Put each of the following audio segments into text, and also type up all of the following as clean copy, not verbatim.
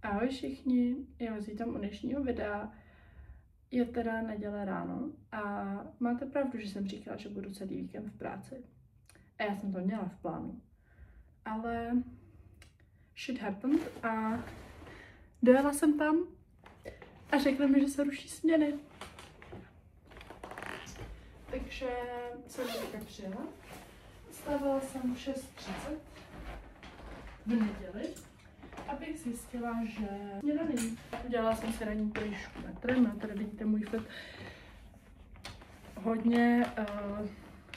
Ahoj všichni, já vás vítám u dnešního videa. Je teda neděle ráno a máte pravdu, že jsem říkala, že budu celý víkend v práci. A já jsem to měla v plánu. Ale shit happened a dojela jsem tam a řekla mi, že se ruší směny. Takže jsem teďka přijela. Vstávala jsem v 6:30 v neděli, abych zjistila, že směna není. Udělala jsem si ranní projížďku metrem a tady vidíte můj fit. Hodně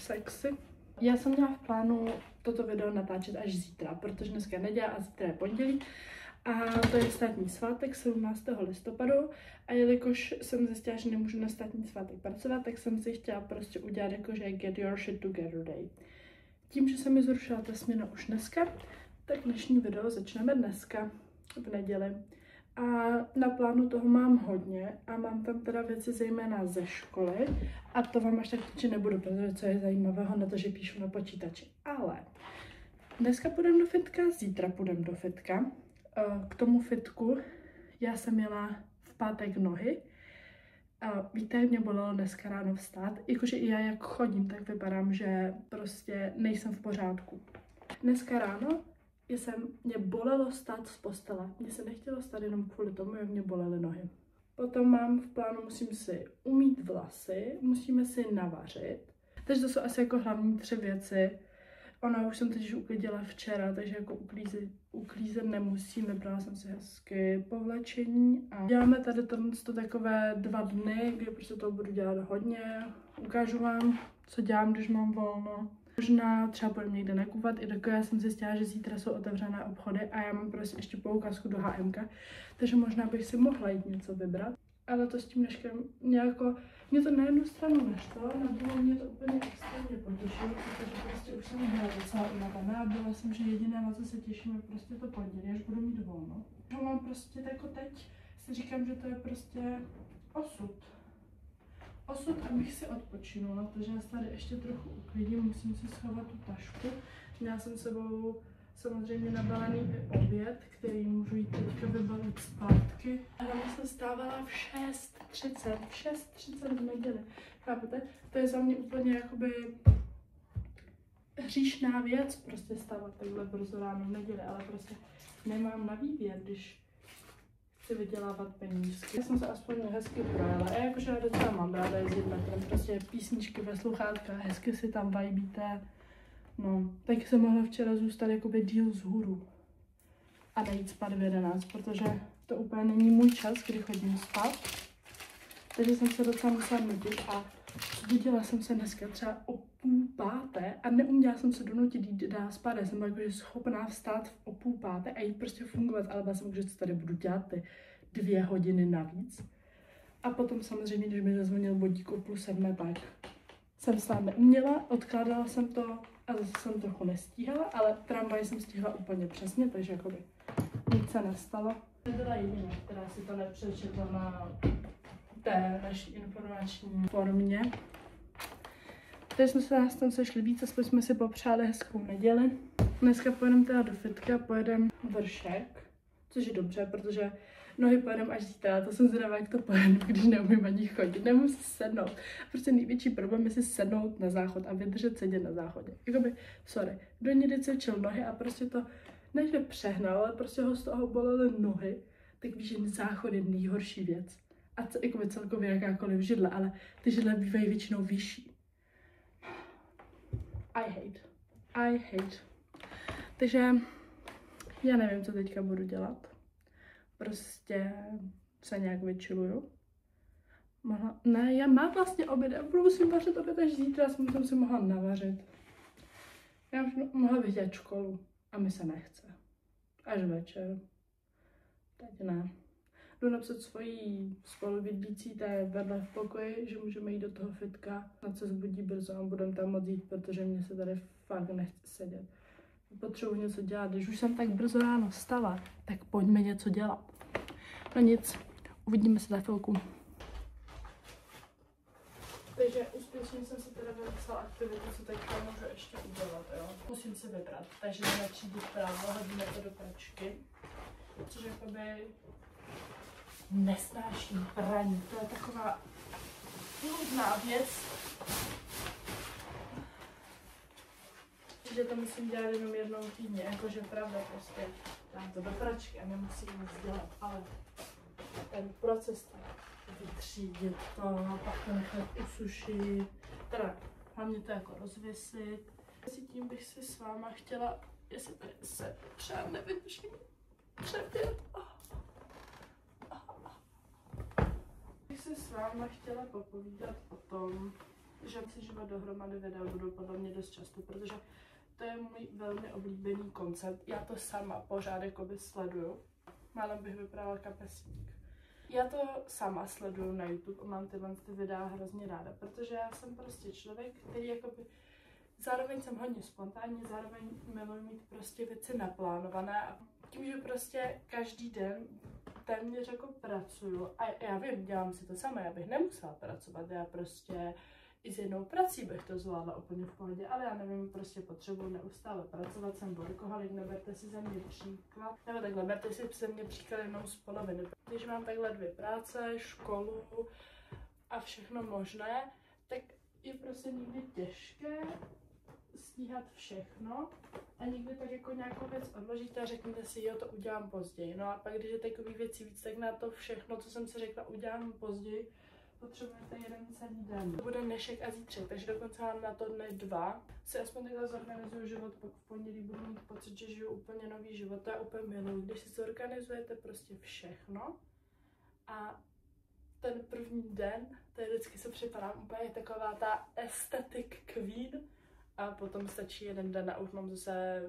sexy. Já jsem měla v plánu toto video natáčet až zítra, protože dneska je neděle a zítra je pondělí. A to je státní svátek 17. listopadu a jelikož jsem zjistila, že nemůžu na státní svátek pracovat, tak jsem si chtěla prostě udělat jakože get your shit together day. Tím, že se mi zrušila ta směna už dneska, tak dnešní video začneme dneska v neděli. A na plánu toho mám hodně a mám tam teda věci zejména ze školy a to vám až tak točit nebudu, protože co je zajímavého na to, že píšu na počítači. Ale dneska půjdem do fitka, zítra půjdem do fitka. K tomu fitku já jsem jela v pátek nohy. Víte, jak mě bolelo dneska ráno vstát. Jakože i já jak chodím, tak vypadám, že prostě nejsem v pořádku. Dneska ráno mě bolelo stát z postele. Mně se nechtělo stát jenom kvůli tomu, jak mě bolely nohy. Potom mám v plánu, musím si umýt vlasy, musíme si navařit. Takže to jsou asi jako hlavní 3 věci. Ona už jsem totiž uklidila včera, takže jako uklízet nemusím, vybrala jsem si hezky povlečení a děláme tady to takové 2 dny, kdy prostě to budu dělat hodně. Ukážu vám, co dělám, když mám volno. Možná třeba půjdem někde nakupovat, i dokud já jsem zjistila, že zítra jsou otevřené obchody a já mám prostě ještě poukázku do H&M, takže možná bych si mohla jít něco vybrat. Ale to s tím dneškem mě to na jednu stranu nešlo, na druhou mě to úplně extrémně potěšilo, protože prostě už jsem byla docela unavená a byla jsem, že jediné, na co se těším, je prostě to pondělí, až budu mít volno. No mám prostě jako teď si říkám, že to je prostě osud. Osud, abych si odpočinula, takže já se tady ještě trochu uklidím, musím si schovat tu tašku. Měla jsem sebou samozřejmě nabalený i oběd, který můžu jít teďka vybalit zpátky. A já jsem stávala v 6:30, v 6:30 v neděli. Chápete? To je za mě úplně jakoby hříšná věc, prostě stávat takhle brzo ráno v neděli, ale prostě nemám na výběr, když chci vydělávat penízky. Já jsem se aspoň hezky projela. A jakože já docela mám ráda jezdit metrem, prostě písničky ve sluchátkách, hezky si tam vibíte. No, tak jsem mohla včera zůstat jakoby díl vzhůru a nejít spát v 11, protože to úplně není můj čas, kdy chodím spát. Takže jsem se docela musela nutit a zbudila jsem se dneska třeba o 4:30 a neuměla jsem se donutit jít dál spát. Já jsem byla jakože schopná vstát o 4:30 a jít prostě fungovat, ale byla jsem, že co tady budu dělat ty 2 hodiny navíc. A potom samozřejmě, když mi zazvonil budík o 6:30, tak jsem stát neuměla, odkládala jsem to a zase jsem trochu nestíhala, ale tramvaj jsem stihla úplně přesně, takže jakoby nic se nestalo. Nebyla jediná, která si to nepřečetla na té naší informační formě. Teď jsme se nás tam sešli víc, aspoň jsme si popřáli hezkou neděli. Dneska pojedeme teda do fitka, pojedeme vršek, což je dobře, protože nohy pojedeme až zítra, to jsem zvědavá, jak to pojedu, když neumím ani chodit, nemůžu si sednout. Prostě největší problém je si sednout na záchod a vydržet sedět na záchodě. Jakoby, sorry, kdo někdy cvičil nohy a prostě to, ne že přehnal, ale prostě ho z toho bolely nohy, tak víš, že záchod je nejhorší věc. A jakoby celkově jakákoliv židle, ale ty židle bývají většinou vyšší. I hate. Takže já nevím, co teďka budu dělat. Prostě se nějak vyčiluju. Já mám vlastně oběd, já musím vařit oběd až zítra, jsem si mohla navařit. Já už mohla vidět školu a mi se nechce. Až večer. Teď ne. Jdu napsat svojí spolubydlící, ta je vedle v pokoji, že můžeme jít do toho fitka. Snad se zbudí brzo a budeme tam moc jít, protože mě se tady fakt nechce sedět. Potřebuji něco dělat. Když už jsem tak brzo ráno vstala, tak pojďme něco dělat. No nic, uvidíme se za chvilku. Takže úspěšně jsem si teda vypsala aktivitu, co teďka můžu ještě udělat, jo. Musím si vybrat, takže začít prádlo, hodíme to do pračky. což jakoby nesnáším praní. To je taková nudná věc, že to musím dělat jenom jednou týdně, jakože pravda prostě dám to do pračky a nemusím nic dělat, ale ten proces vytřídit to, pak to nechat usušit, teda hlavně to jako rozvěsit. Mezi tím bych si s váma chtěla, jestli to se třeba nevydržím, přepět. Bych si s váma chtěla popovídat o tom, že si život dohromady videa budou podle mě dost často, protože to je můj velmi oblíbený koncept. Já to sama pořád jakoby sleduju. Málem bych vyprávala kapesník. Já to sama sleduju na YouTube a mám tyhle videa hrozně ráda, protože já jsem prostě člověk, který jakoby zároveň jsem hodně spontánní, zároveň miluji mít prostě věci naplánované a tím, že prostě každý den téměř jako pracuju a já vím, dělám si to sama, já bych nemusela pracovat, já prostě i s jednou prací bych to zvládla úplně v pohodě, ale já nevím, prostě potřebuji neustále pracovat, jsem workoholik, neberte si ze mě příklad, nebo takhle, berte si ze mě příklad jenom z poloviny. Když mám takhle 2 práce, školu a všechno možné, tak je prostě někdy těžké stíhat všechno a někdy tak jako nějakou věc odložíte a řeknete si, jo, to udělám později. No a pak, když je takový věcí víc, tak na to všechno, co jsem si řekla, udělám později, potřebujete jeden celý den. To bude dnešek a zítřek, takže dokonce mám na to dny 2. Si aspoň takhle zorganizuju život, pak v pondělí budu mít pocit, že žiju úplně nový život. To já úplně miluji, když si zorganizujete prostě všechno a ten první den, to je vždycky se připadám úplně taková ta aesthetic queen a potom stačí jeden den a už mám zase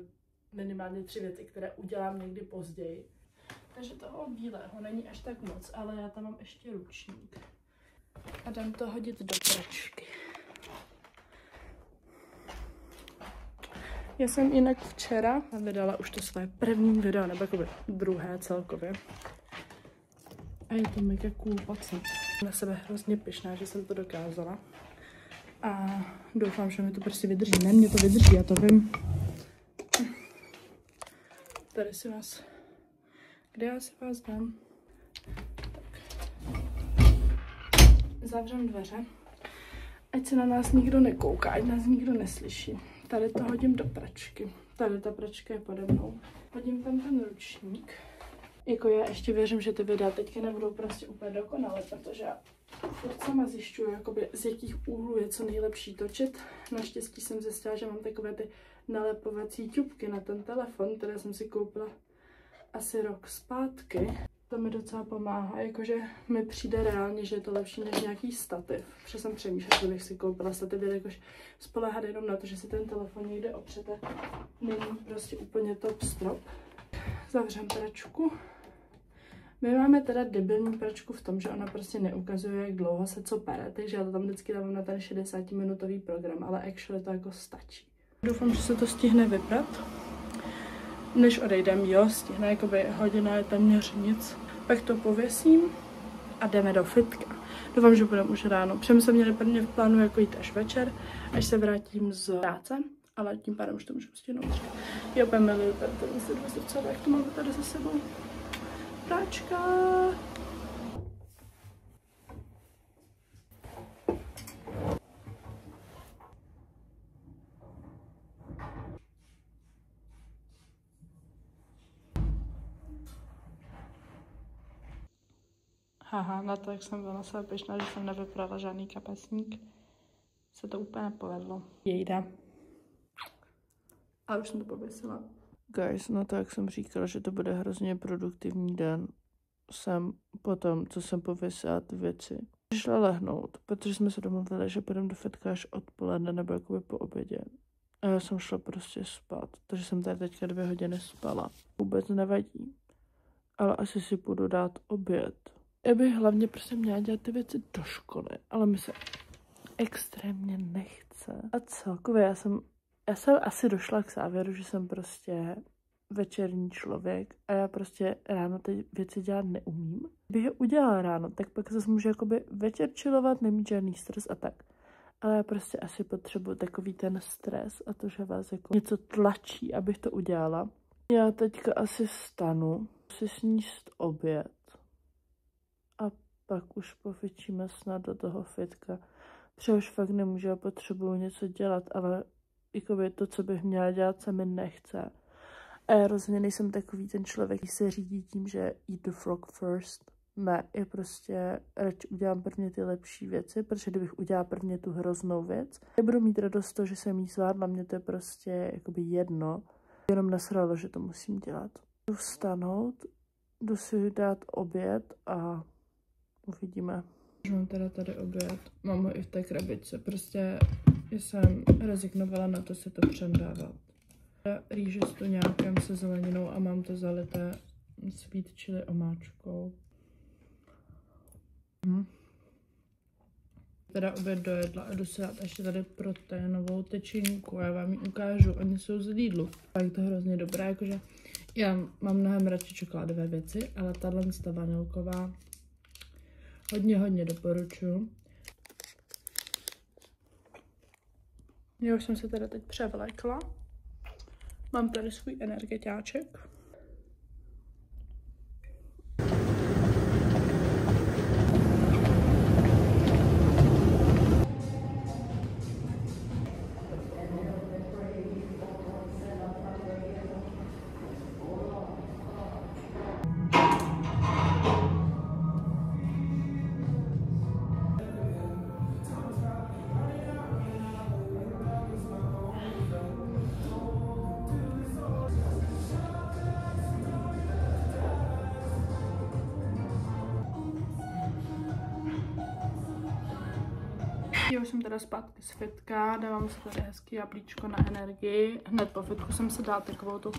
minimálně 3 věci, které udělám někdy později. Takže toho bílého není až tak moc, ale já tam mám ještě ručník. A dám to hodit do pračky. Já jsem jinak včera vydala už to své první video, nebo jakoby druhé celkově. A je to mega cool pocit. Na sebe hrozně pyšná, že jsem to dokázala. A doufám, že mi to prostě vydrží. Ne, mě to vydrží, já to vím. Tady si vás... Kde já si vás dám? Zavřem dveře, ať se na nás nikdo nekouká, ať nás nikdo neslyší. Tady to hodím do pračky. Tady ta pračka je pode mnou. Hodím tam ten ručník. Jako já ještě věřím, že ty videa teďka nebudou prostě úplně dokonalé, protože já furt sama zjišťuju, jakoby, z jakých úhlů je co nejlepší točit. Naštěstí jsem zjistila, že mám takové ty nalepovací ťupky na ten telefon, které jsem si koupila asi rok zpátky. To mi docela pomáhá, jakože mi přijde reálně, že je to lepší než nějaký stativ. Protože jsem přemýšlela, že bych si koupila stativ, jakož spoléhat jenom na to, že si ten telefon někde opřete, není prostě úplně top strop. Zavřem pračku. My máme teda debilní pračku v tom, že ona prostě neukazuje, jak dlouho se co pere, takže já to tam vždycky dávám na ten 60-minutový program, ale actually to jako stačí. Doufám, že se to stihne vyprat. Než odejdem, jo, stihne, jakoby hodina je téměř nic. Pak to pověsím a jdeme do fitka. Doufám, že budeme už ráno. Protože jsme měli prvně v plánu jako jít až večer, až se vrátím z práce, ale tím pádem už to můžu stihnout dřív. Já úplně miluji tady dvě zrcadla, jak to máme tady za sebou. Práčka. Haha, na to, jak jsem byla na sebe pyšná, že jsem nevyprala žádný kapesník, se to úplně nepovedlo. Jejda. A už jsem to pověsila. Guys, na to, jak jsem říkala, že to bude hrozně produktivní den, jsem potom, co jsem pověsila ty věci, šla lehnout, protože jsme se domluvili, že půjdeme do fitka až odpoledne nebo jakoby po obědě. A já jsem šla prostě spát, takže jsem tady teďka 2 hodiny spala. Vůbec nevadí, ale asi si půjdu dát oběd. Já bych hlavně prostě měla dělat ty věci do školy, ale mi se extrémně nechce. A celkově já jsem asi došla k závěru, že jsem prostě večerní člověk a já prostě ráno ty věci dělat neumím. Kdybych je udělala ráno, tak pak zase můžu jakoby večer chillovat, nemít žádný stres a tak. Ale já prostě asi potřebuji takový ten stres a to, že vás jako něco tlačí, abych to udělala. Já teďka asi vstanu, Si sníst oběd a pak už pofičíme snad do toho fitka. Protože už fakt nemůžu a potřebuju něco dělat, ale jakoby to, co bych měla dělat, se mi nechce. A já rozhodně nejsem takový ten člověk, který se řídí tím, že eat the frog first. Ne, je prostě radši udělám prvně ty lepší věci, protože kdybych udělala prvně tu hroznou věc, nebudu mít radost z toho, že jsem jí zvládla, mě to je prostě jakoby jedno. Jenom nasralo, že to musím dělat. Jdu vstanout, jdu si dát oběd a uvidíme. Už mám teda tady oběd, mám ho i v té krabici, prostě jsem rezignovala na to si to přendávat. Rýži s tu nějakým se zeleninou a mám to zalité sweet chili omáčkou. Teda oběd dojedla a jdu si dát ještě tady proteinovou tyčinku. Já vám ji ukážu, oni jsou z Lidlu. A je to hrozně dobré, jakože já mám mnohem radši čokoládové věci, ale tahle vanilková hodně doporučuji. Já už jsem se teda teď převlékla. Mám tady svůj energetiáček. Já už jsem teda zpátky z fitka, dávám si tady hezký jablíčko na energii. Hned po fitku jsem si dala takovou tu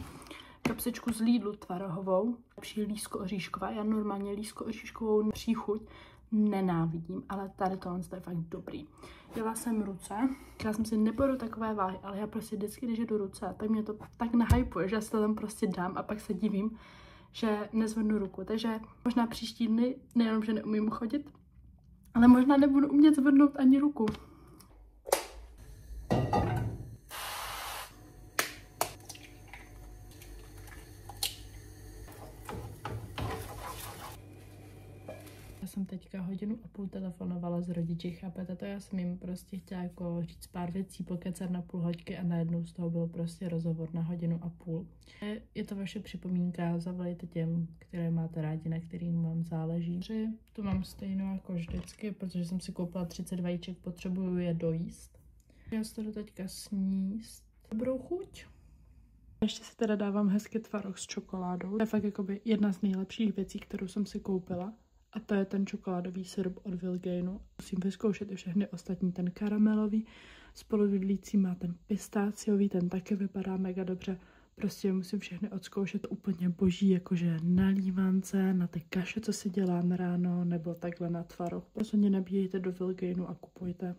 kapsičku z Lidlu tvarohovou, lepší lísko-oříšková. Já normálně lísko-oříškovou příchuť nenávidím, ale tady tohle je fakt dobrý. Jela jsem ruce, já jsem si neberu takové váhy, ale já prostě vždycky, když jdu ruce, tak mě to tak nahypuje, že já si to tam prostě dám a pak se divím, že nezvednu ruku. Takže možná příští dny nejenom, že neumím chodit, ale možná nebudu umět zvednout ani ruku. Já jsem teďka 1,5 hodiny telefonovala s rodiči, chápete to? Já jsem jim prostě chtěla jako říct pár věcí, pokecat na půl hoďky a najednou z toho byl prostě rozhovor na 1,5 hodiny. Je to vaše připomínka, zavolejte těm, které máte rádi, na kterým vám záleží. To mám stejnou jako vždycky, protože jsem si koupila 30 vajíček, potřebuju je dojíst. Já si to jdu teďka sníst. Dobrou chuť. Ještě si teda dávám hezký tvaroh s čokoládou. To je fakt jakoby jedna z nejlepších věcí, kterou jsem si koupila. A to je ten čokoládový syrup od Vilgainu. Musím vyzkoušet i všechny ostatní. Ten karamelový, spolubydlící má ten pistáciový, ten taky vypadá mega dobře. Prostě musím všechny odzkoušet, úplně boží, jakože na lívance, na ty kaše, co si dělám ráno, nebo takhle na tvaroh. Rozhodně nabíjejte do Vilgainu a kupujte.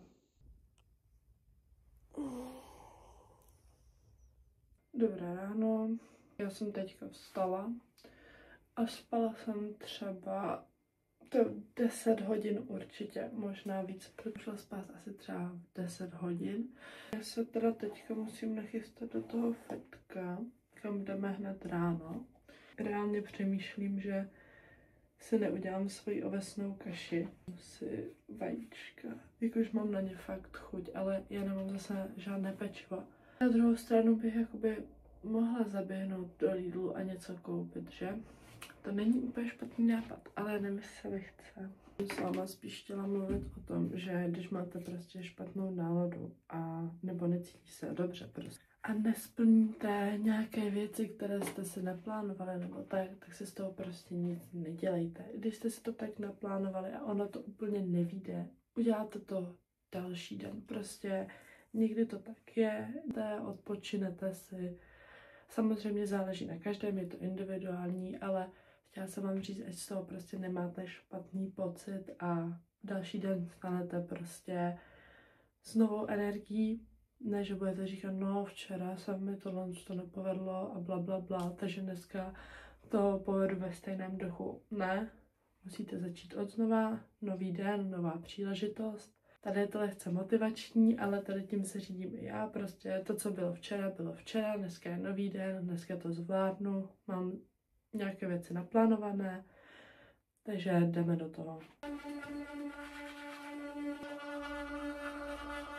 Dobré ráno, já jsem teďka vstala a spala jsem třeba 10 hodin určitě, možná víc, protože šla spát asi třeba 10 hodin. Já se teda teďka musím nachystat do toho fitka, kam jdeme hned ráno. Reálně přemýšlím, že si neudělám svoji ovesnou kaši, si vajíčka, jakož mám na ně fakt chuť, ale já nemám zase žádné pečivo. Na druhou stranu bych jakoby mohla zaběhnout do Lidlu a něco koupit, že? To není úplně špatný nápad, ale nemysleli chce. S váma spíš chtěla mluvit o tom, že když máte prostě špatnou náladu a nebo necítí se dobře prostě a nesplníte nějaké věci, které jste si naplánovali nebo tak si z toho prostě nic nedělejte. Když jste si to tak naplánovali a ono to úplně nevyjde, uděláte to další den. Prostě někdy to tak je, odpočinete si. Samozřejmě záleží na každém, je to individuální, ale chtěla jsem vám říct, ať z toho prostě nemáte špatný pocit a další den stanete prostě s novou energií, ne, že budete říkat, no včera se mi tohle to nepovedlo a bla bla bla, takže dneska to povedu ve stejném duchu. Ne, musíte začít od znova, nový den, nová příležitost. Tady je to lehce motivační, ale tady tím se řídím i já, prostě to, co bylo včera, dneska je nový den, dneska to zvládnu, mám nějaké věci naplánované, takže jdeme do toho.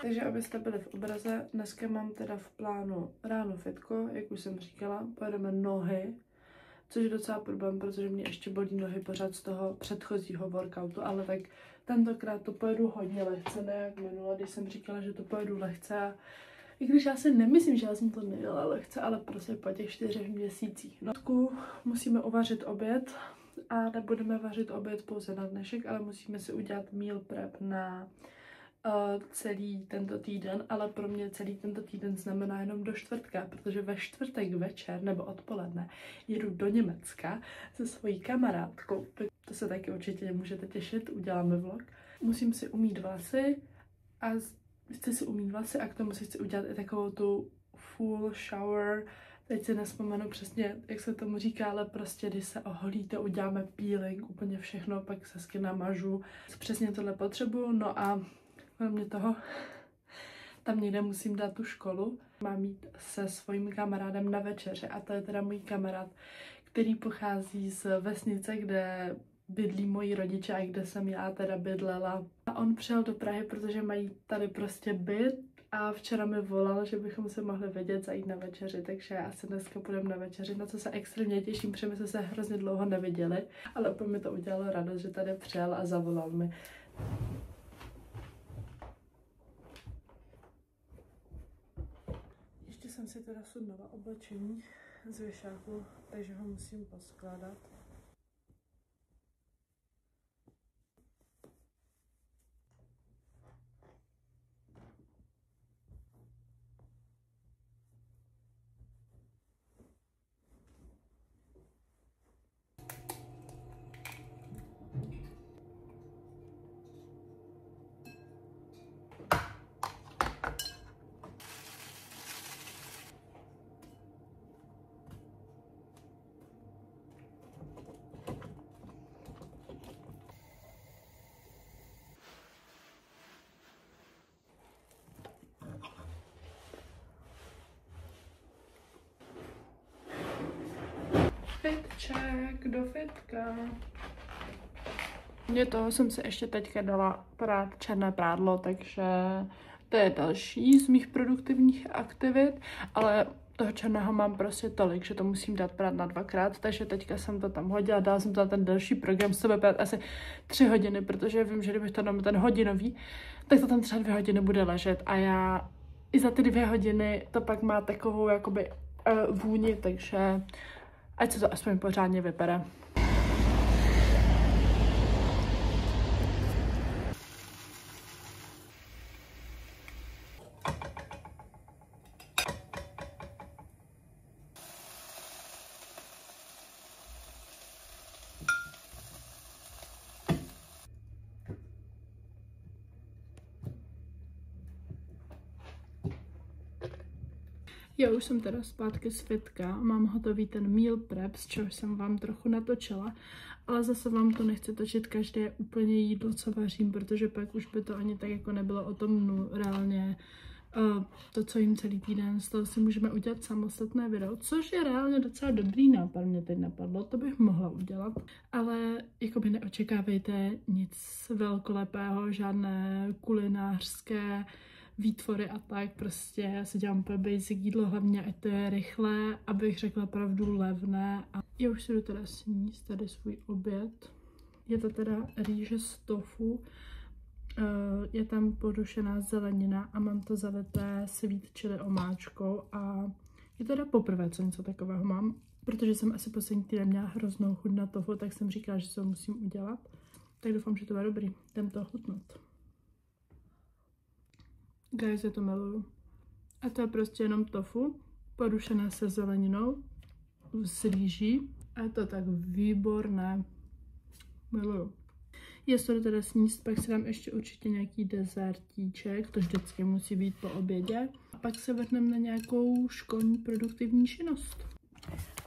Takže abyste byli v obraze, dneska mám teda v plánu ráno fitko, jak už jsem říkala, pojedeme nohy, což je docela problém, protože mě ještě bolí nohy pořád z toho předchozího workoutu, ale tak tentokrát to pojedu hodně lehce, ne jak minule, když jsem říkala, že to pojedu lehce. A i když já si nemyslím, že já jsem to nejela lehce, ale prostě po těch 4 měsících. No, musíme uvařit oběd a nebudeme vařit oběd pouze na dnešek, ale musíme si udělat meal prep na celý tento týden, ale pro mě celý tento týden znamená jenom do čtvrtka, protože ve čtvrtek večer nebo odpoledne jedu do Německa se svojí kamarádkou. To se taky určitě nemůžete těšit, uděláme vlog. Musím si umýt vlasy a chci si umýt vlasy a k tomu si chci udělat i takovou tu full shower. Teď si nespomenu přesně, jak se tomu říká, ale prostě když se oholíte, uděláme peeling, úplně všechno, pak se sky namažu. Přesně tohle potřebuju, no a kromě toho tam někde musím dát tu školu. Mám jít se svým kamarádem na večeři a to je teda můj kamarád, který pochází z vesnice, kde bydlí moji rodiče a kde jsem já teda bydlela. A on přijel do Prahy, protože mají tady prostě byt a včera mi volal, že bychom se mohli vidět, zajít na večeři, takže asi dneska půjdeme na večeři, na co se extrémně těším, protože my jsme se hrozně dlouho neviděli, ale úplně mi to udělalo radost, že tady přijel a zavolal mi. Ještě jsem si teda sundala oblečení z věšáku, takže ho musím poskládat. Fitček do fitka. Mě toho jsem si ještě teďka dala prát černé prádlo, takže to je další z mých produktivních aktivit, ale toho černého mám prostě tolik, že to musím dát prát na 2krát, takže teďka jsem to tam hodila, dala jsem to na ten další program, z sebe prát asi 3 hodiny, protože vím, že kdybych to dala ten hodinový, tak to tam třeba 2 hodiny bude ležet a já i za ty 2 hodiny to pak má takovou jakoby vůni, takže ať se to aspoň pořádně vypere. Já už jsem teda zpátky z fitka, mám hotový ten meal prep, z čehož jsem vám trochu natočila, ale zase vám to nechci točit každé úplně jídlo, co vařím, protože pak už by to ani tak jako nebylo o tom mnu, reálně to, co jím celý týden, z toho si můžeme udělat samostatné video, což je reálně docela dobrý nápad, mě teď napadlo, to bych mohla udělat, ale jakoby neočekávejte nic velkolepého, žádné kulinářské výtvory a tak, prostě já si dělám úplně basic jídlo, hlavně ať to je rychlé, abych řekla pravdu levné. A já už si jdu teda sníst tady svůj oběd. Je to teda rýže z tofu, je tam podušená zelenina a mám to zalité sweet chili omáčkou a je teda poprvé, co něco takového mám, protože jsem asi poslední týden měla hroznou chuť na tofu, tak jsem říkala, že se to musím udělat. Tak doufám, že to bude dobrý, jdem to chutnat. Guys, já to miluju. A to je prostě jenom tofu, podušené se zeleninou, s rýží. A je to tak výborné. Miluju. Jestli to teda sníst, pak si dám ještě určitě nějaký dezertíček, to vždycky musí být po obědě. A pak se vrhneme na nějakou školní produktivní činnost.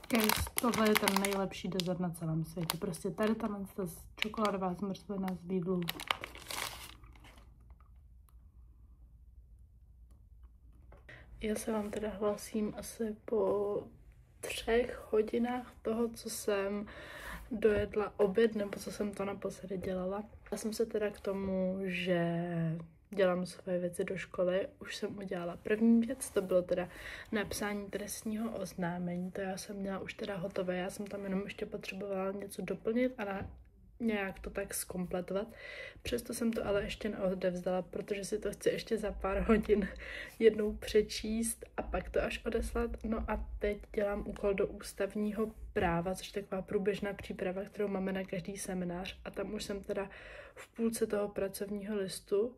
Guys, tohle je ten nejlepší dezert na celém světě. Prostě tady ta čokoládová zmrzlina z Lidlu. Já se vám teda hlásím asi po 3 hodinách toho, co jsem dojedla oběd, nebo co jsem to naposledy dělala. Já jsem se teda k tomu, že dělám svoje věci do školy, už jsem udělala první věc, to bylo teda napsání trestního oznámení, to já jsem měla už teda hotové, já jsem tam jenom ještě potřebovala něco doplnit a nějak to tak zkompletovat. Přesto jsem to ale ještě neodevzdala, protože si to chci ještě za pár hodin jednou přečíst a pak to až odeslat. No a teď dělám úkol do ústavního práva, což je taková průběžná příprava, kterou máme na každý seminář a tam už jsem teda v půlce toho pracovního listu.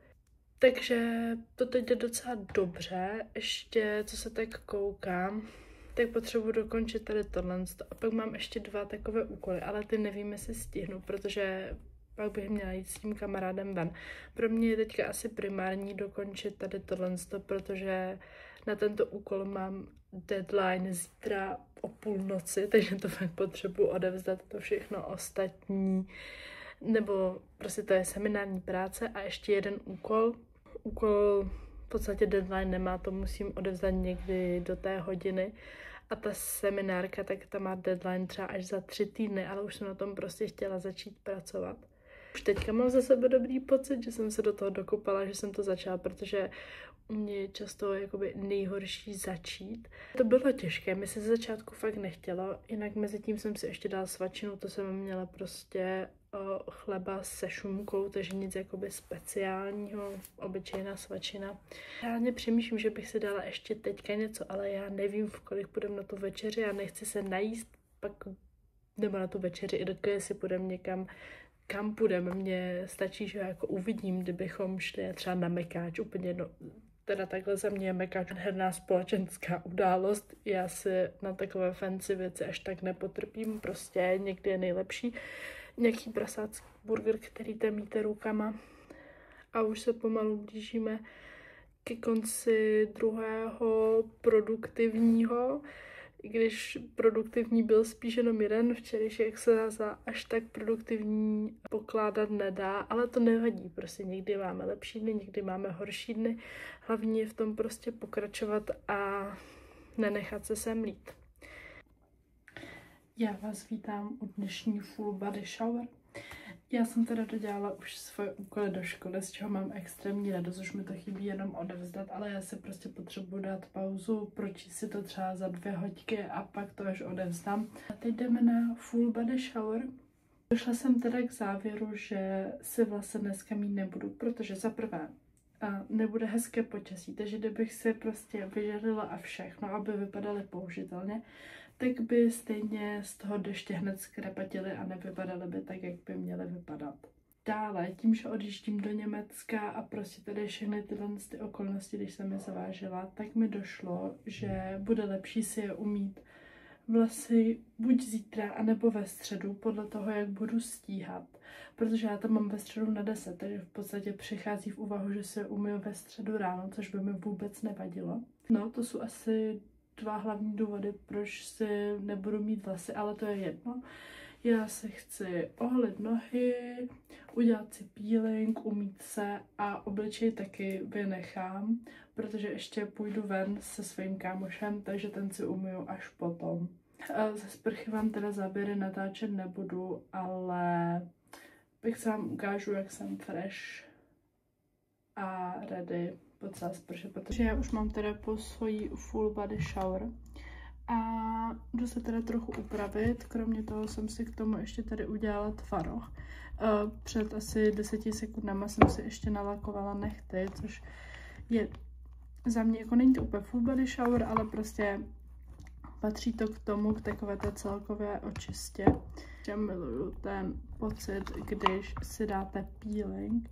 Takže to teď jde docela dobře, ještě co se tak koukám, tak potřebuji dokončit tady tohle. A pak mám ještě 2 takové úkoly, ale ty nevím, jestli stihnu, protože pak bych měla jít s tím kamarádem ven. Pro mě je teďka asi primární dokončit tady tohle, protože na tento úkol mám deadline zítra o půlnoci, takže to fakt potřebuji odevzdat to všechno ostatní. Nebo prostě to je seminární práce a ještě jeden úkol. Úkol v podstatě deadline nemá, to musím odevzdat někdy do té hodiny. A ta seminárka, tak ta má deadline třeba až za 3 týdny, ale už jsem na tom prostě chtěla začít pracovat. Už teďka mám za sebe dobrý pocit, že jsem se do toho dokopala, že jsem to začala, protože u mě je často jakoby nejhorší začít. To bylo těžké, mi se z začátku fakt nechtělo, jinak mezi tím jsem si ještě dala svačinu, to jsem měla prostě chleba se šunkou, takže nic jakoby speciálního, obyčejná svačina. Reálně přemýšlím, že bych si dala ještě teďka něco, ale já nevím, v kolik půjdem na tu večeři, já nechci se najíst, pak nebo na tu večeři, i dokud si půjdem někam, kam půjdeme, mně stačí, že jako uvidím, kdybychom šli třeba na Mekáč, úplně jedno, teda takhle za mě je Mekáč herná společenská událost, já si na takové fancy věci až tak nepotrpím, prostě někdy je nejlepší nějaký prasácký burger, který tam míte rukama. A už se pomalu blížíme ke konci druhého produktivního, i když produktivní byl spíš jenom jeden, včerejšek se za až tak produktivní pokládat nedá, ale to nevadí, prostě někdy máme lepší dny, někdy máme horší dny, hlavně je v tom prostě pokračovat a nenechat se semlít. Já vás vítám u dnešní full body shower. Já jsem teda dodělala už svoje úkoly do školy, z čeho mám extrémní radost, už mi to chybí jenom odevzdat, ale já si prostě potřebuji dát pauzu, pročíst si to třeba za 2 hodiny a pak to až odevzdám. A teď jdeme na full body shower. Došla jsem teda k závěru, že si vlastně dneska mít nebudu, protože za prvé nebude hezké počasí, takže kdybych si prostě vyžadila a všechno, aby vypadaly použitelně, tak by stejně z toho deště hned skrapatily a nevypadaly by tak, jak by měly vypadat. Dále, tím, že odjíždím do Německa a prostě tady všechny tyhle okolnosti, když jsem je zavážila, tak mi došlo, že bude lepší si je umít vlasy buď zítra, anebo ve středu, podle toho, jak budu stíhat. Protože já to mám ve středu na 10, takže v podstatě přichází v úvahu, že se umyju ve středu ráno, což by mi vůbec nevadilo. No, to jsou asi 2 hlavní důvody, proč si nebudu mít vlasy, ale to je jedno. Já se chci oholit nohy, udělat si peeling, umýt se a obličej taky vynechám, protože ještě půjdu ven se svým kámošem, takže ten si umyju až potom. Ze sprchy vám teda záběry natáčet nebudu, ale bych se vám ukážu, jak jsem fresh a ready po celé sprše, protože já už mám teda po svojí full body shower a jdu se teda trochu upravit, kromě toho jsem si k tomu ještě tady udělala tvaroh. Před asi 10 sekundama jsem si ještě nalakovala nehty, což je za mě, jako není to úplně full body shower, ale prostě patří to k tomu, k takové té celkové očistě. Já miluju ten pocit, když si dáte peeling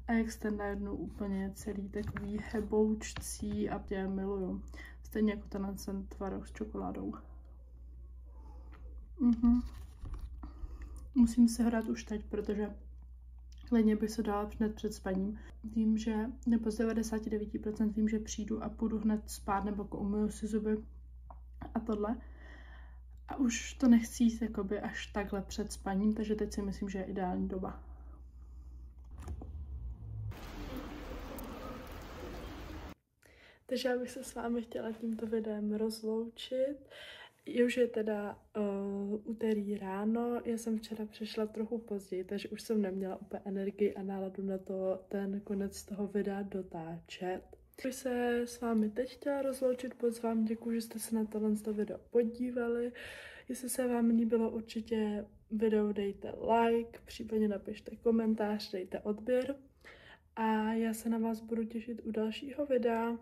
a jak jste najednou úplně celý takový heboučcí a tě miluju. Stejně jako ten tvaroh s čokoládou. Musím se hrát už teď, protože klidně bych se dala hned před spaním. Vím, že, nebo z 99% vím, že přijdu a půjdu hned spát, nebo umyju si zuby a tohle. A už to nechci jít jakoby až takhle před spaním, takže teď si myslím, že je ideální doba. Takže já bych se s vámi chtěla tímto videem rozloučit. Už je teda úterý ráno, já jsem včera přišla trochu později, takže už jsem neměla úplně energii a náladu na to ten konec toho videa dotáčet. Bych se s vámi teď chtěla rozloučit, moc vám děkuji, že jste se na tohle video podívali. Jestli se vám líbilo, určitě video dejte like, případně napište komentář, dejte odběr a já se na vás budu těšit u dalšího videa.